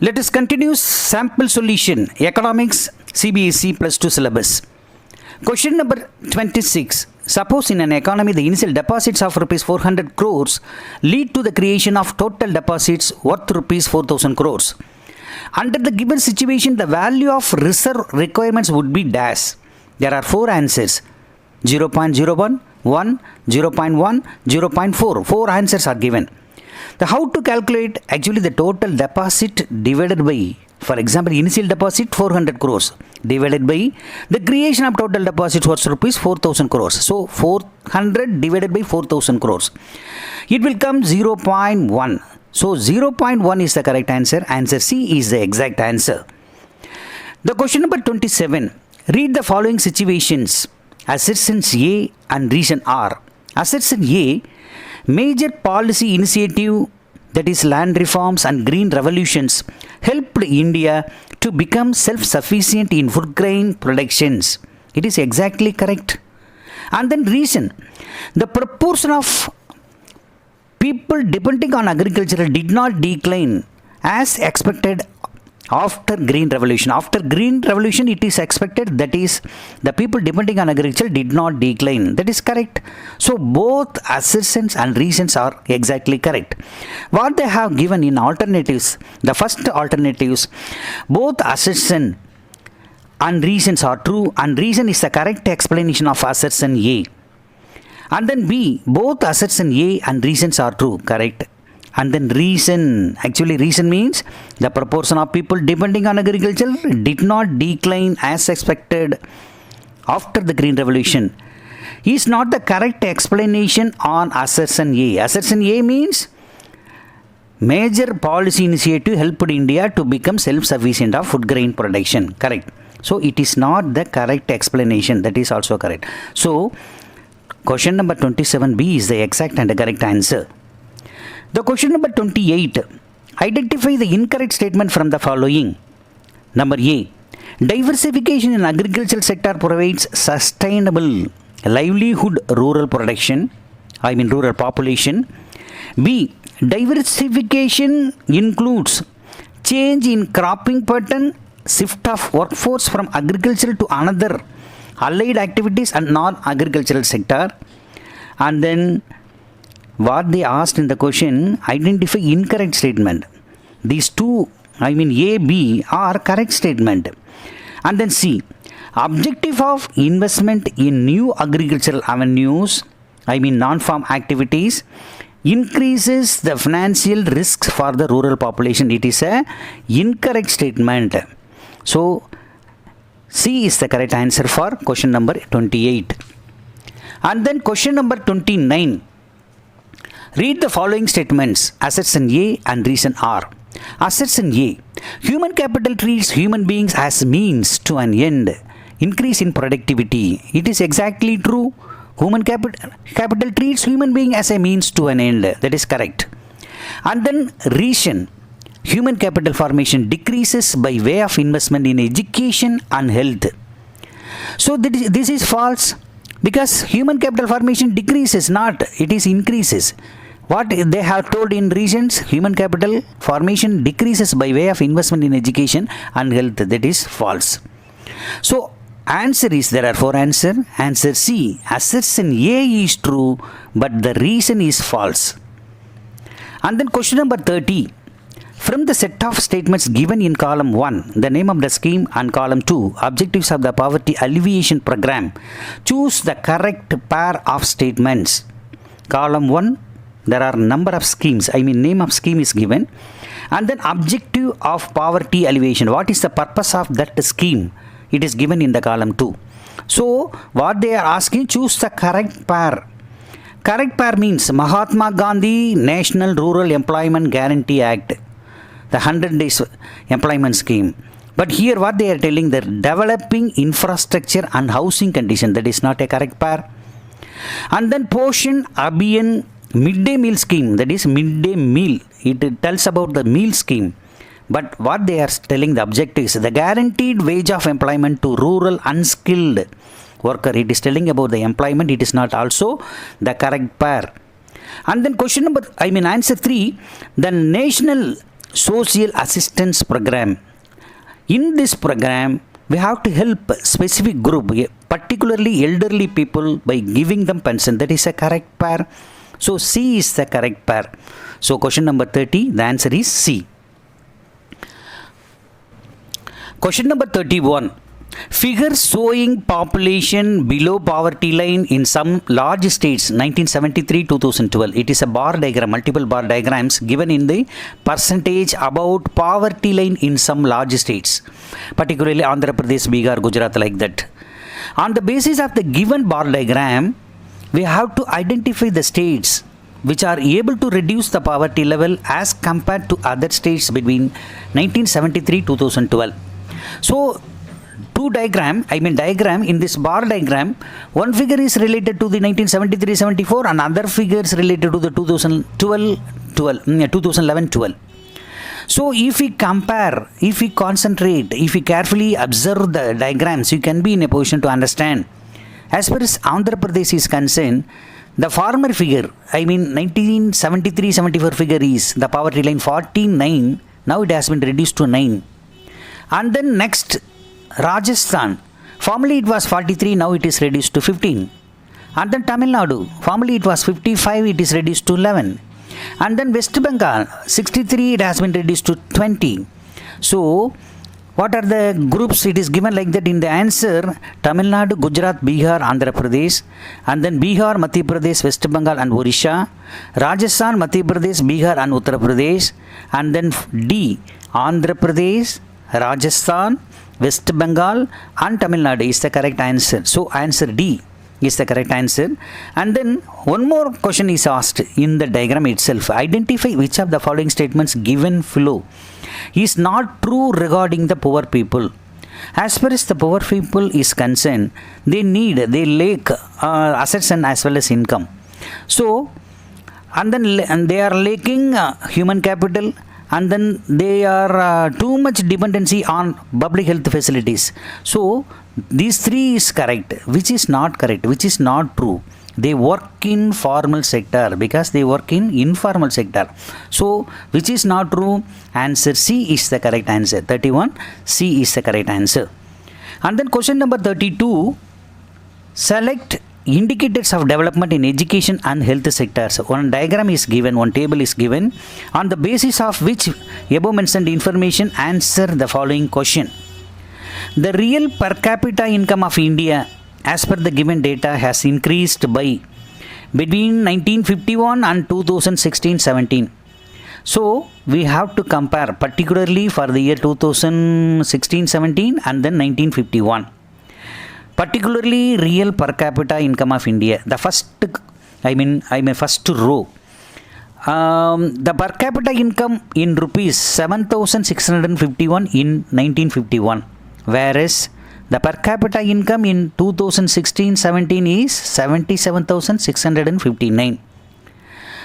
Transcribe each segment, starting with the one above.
Let us continue sample solution economics CBSE plus 2 syllabus. Question number 26. Suppose in an economy the initial deposits of rupees 400 crores lead to the creation of total deposits worth rupees 4000 crores. Under the given situation, the value of reserve requirements would be dash. There are 4 answers: 0.01, 1, 0.1, 0.4. 4 answers are given. The how to calculate actually the total deposit divided by, for example, initial deposit 400 crores divided by the creation of total deposits was rupees 4000 crores. So 400 divided by 4000 crores. It will come 0.1. So 0.1 is the correct answer. Answer C is the exact answer. The question number 27. Read the following situations. Assertions A and reason R. Assertion A. Major policy initiative, that is land reforms and green revolutions, helped India to become self-sufficient in food grain productions. It is exactly correct. And then reason. The proportion of people depending on agriculture did not decline as expected after green revolution. After green revolution, it is expected, that is, the people depending on agriculture did not decline. That is correct. So both assertions and reasons are exactly correct. What they have given in alternatives, the first alternatives, both assertion and reasons are true, and reason is the correct explanation of assertion A. And then B, both assertion A and reasons are true, correct. And then reason, actually reason means the proportion of people depending on agriculture did not decline as expected after the green revolution, is not the correct explanation on assertion A. Assertion A means major policy initiative helped India to become self-sufficient of food grain production, correct. So it is not the correct explanation, that is also correct. So question number 27B is the exact and the correct answer. The question number 28. Identify the incorrect statement from the following. Number A. Diversification in agricultural sector provides sustainable livelihood rural production, rural population. B. Diversification includes change in cropping pattern, shift of workforce from agriculture to another allied activities and non-agricultural sector. And then what they asked in the question, identify incorrect statement. These two, A, B are correct statement. And then C, objective of investment in new agricultural avenues, non-farm activities, increases the financial risks for the rural population. It is a incorrect statement. So C is the correct answer for question number 28. And then question number 29. Read the following statements, assertion A and reason R. Assertion A. Human capital treats human beings as means to an end. Increase in productivity. It is exactly true. Human capital treats human being as a means to an end. That is correct. And then reason. Human capital formation decreases by way of investment in education and health. So this is false, because human capital formation decreases, not it is increases. What they have told in reasons, human capital formation decreases by way of investment in education and health. That is false. So answer is, there are 4 answers. Answer C, assertion A is true, but the reason is false. And then question number 30. From the set of statements given in column 1, the name of the scheme, and column 2, objectives of the poverty alleviation program, choose the correct pair of statements. Column 1, there are number of schemes, name of scheme is given, and then objective of poverty alleviation. What is the purpose of that scheme? It is given in the column 2. So what they are asking, choose the correct pair. Correct pair means Mahatma Gandhi National Rural Employment Guarantee Act, the 100 days employment scheme. But here what they are telling, they're developing infrastructure and housing condition. That is not a correct pair. And then Poshan Abhiyan midday meal scheme, that is midday meal. It tells about the meal scheme. But what they are telling, the objective is the guaranteed wage of employment to rural unskilled worker. It is telling about the employment. It is not also the correct pair. And then question number, answer 3, the national social assistance program. In this program, we have to help specific group, particularly elderly people, by giving them pension. That is a correct pair. So C is the correct pair. So question number 30, the answer is C. Question number 31. Figures showing population below poverty line in some large states 1973-2012. It is a bar diagram, multiple bar diagrams given in the percentage about poverty line in some large states, particularly Andhra Pradesh, Bihar, Gujarat, like that. On the basis of the given bar diagram, we have to identify the states which are able to reduce the poverty level as compared to other states between 1973-2012. So diagram in this bar diagram, one figure is related to the 1973-74 and other figures related to the 2011-12. So if we compare, if we concentrate, if we carefully observe the diagrams, you can be in a position to understand. As far as Andhra Pradesh is concerned, the former figure, 1973-74 figure is the poverty line 49, now it has been reduced to 9. And then next, Rajasthan, formerly it was 43, now it is reduced to 15. And then Tamil Nadu, formerly it was 55, it is reduced to 11. And then West Bengal, 63, it has been reduced to 20. So, what are the groups? It is given like that in the answer: Tamil Nadu, Gujarat, Bihar, Andhra Pradesh, and then Bihar, Madhya Pradesh, West Bengal and Odisha, Rajasthan, Madhya Pradesh, Bihar and Uttar Pradesh, and then D, Andhra Pradesh, Rajasthan, West Bengal and Tamil Nadu is the correct answer. So answer D is the correct answer. And then one more question is asked in the diagram itself. Identify which of the following statements given below is not true regarding the poor people. As far as the poor people is concerned, they lack assets and as well as income. So, and they are lacking human capital, and then they are too much dependency on public health facilities. So, these three is correct. Which is not correct? Which is not true? They work in formal sector because they work in informal sector. So, which is not true? Answer C is the correct answer. 31, C is the correct answer. And then question number 32, select indicators of development in education and health sectors. One diagram is given, one table is given, on the basis of which above mentioned information answer the following question. The real per capita income of India as per the given data has increased by between 1951 and 2016-17. So we have to compare particularly for the year 2016-17 and then 1951. Particularly real per capita income of India. The first, first row. The per capita income in rupees 7,651 in 1951, whereas the per capita income in 2016-17 is 77,659.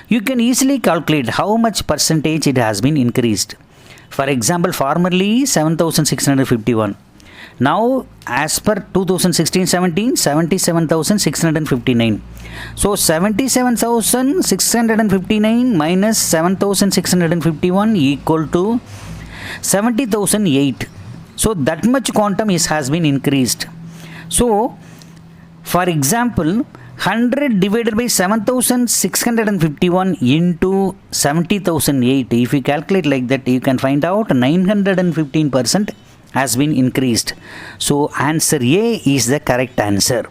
You can easily calculate how much percentage it has been increased. For example, formerly 7,651. Now, as per 2016-17, 77,659. So, 77,659 minus 7,651 equal to 70,008. So, that much quantum has been increased. So, for example, 100 divided by 7,651 into 70,008. If you calculate like that, you can find out 915% has been increased. So answer A is the correct answer.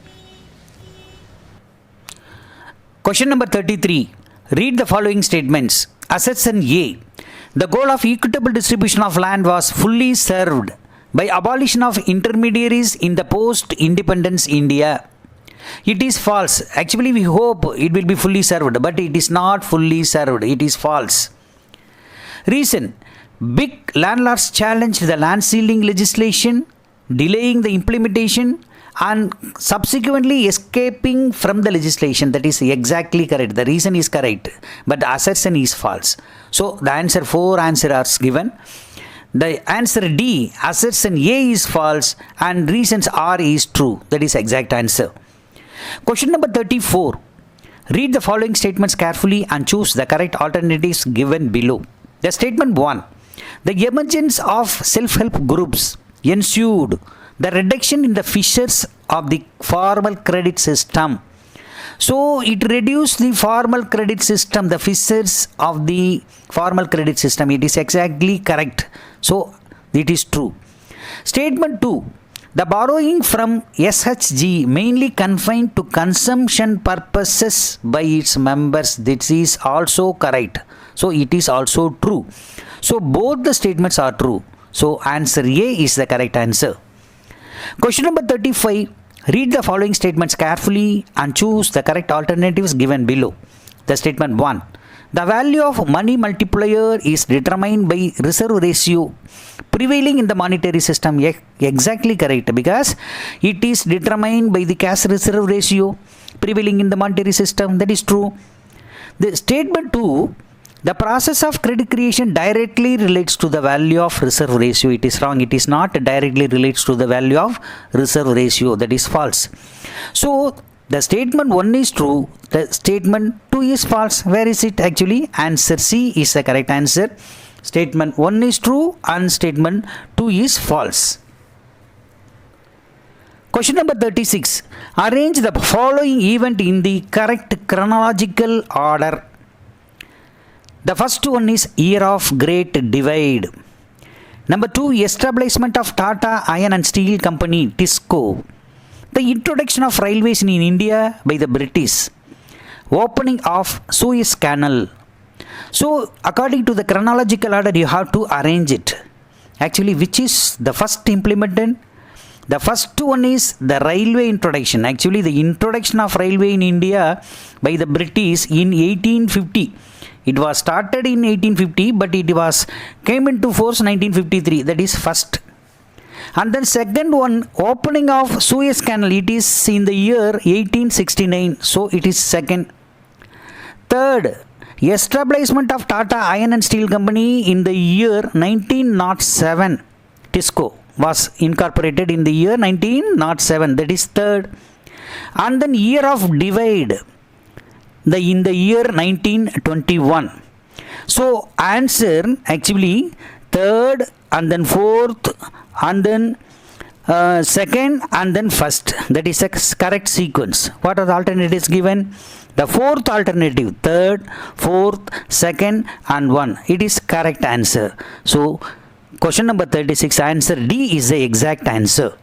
Question number 33. Read the following statements. Assertion A. The goal of equitable distribution of land was fully served by abolition of intermediaries in the post-independence India. It is false. Actually, we hope it will be fully served, but it is not fully served. It is false. Reason. Big landlords challenged the land ceiling legislation, delaying the implementation and subsequently escaping from the legislation. That is exactly correct. The reason is correct, but the assertion is false. So, the answer 4 answers are given. The answer D, assertion A is false and reasons R is true. That is exact answer. Question number 34. Read the following statements carefully and choose the correct alternatives given below. The statement 1. The emergence of self-help groups ensued the reduction in the fissures of the formal credit system. So it reduced the formal credit system, the fissures of the formal credit system. It is exactly correct. So it is true. Statement 2. The borrowing from SHG mainly confined to consumption purposes by its members. This is also correct. So it is also true. So both the statements are true. So answer A is the correct answer. Question number 35. Read the following statements carefully and choose the correct alternatives given below. The statement 1. The value of money multiplier is determined by reserve ratio prevailing in the monetary system. Exactly correct, because it is determined by the cash reserve ratio prevailing in the monetary system. That is true. The statement 2. The process of credit creation directly relates to the value of reserve ratio. It is wrong. It is not directly relates to the value of reserve ratio. That is false. So the statement 1 is true. The statement 2 is false. Where is it actually? Answer C is the correct answer. Statement 1 is true and statement 2 is false. Question number 36. Arrange the following event in the correct chronological order. The first one is year of Great Divide. Number 2, establishment of Tata Iron and Steel Company, TISCO. The introduction of railways in India by the British. Opening of Suez Canal. So according to the chronological order, you have to arrange it. Actually, which is the first implemented? The first one is the railway introduction. Actually, the introduction of railway in India by the British in 1850. It was started in 1850, but it came into force 1953. That is first. And then second one, opening of Suez Canal. It is in the year 1869. So it is second. Third, establishment of Tata Iron and Steel Company in the year 1907. TISCO was incorporated in the year 1907. That is third. And then year of divide. In the year 1921. So answer actually third and then fourth and then second and then first. That is a correct sequence. What are the alternatives given? The fourth alternative, third, fourth, second and one. It is correct answer. So question number 36, answer D is the exact answer.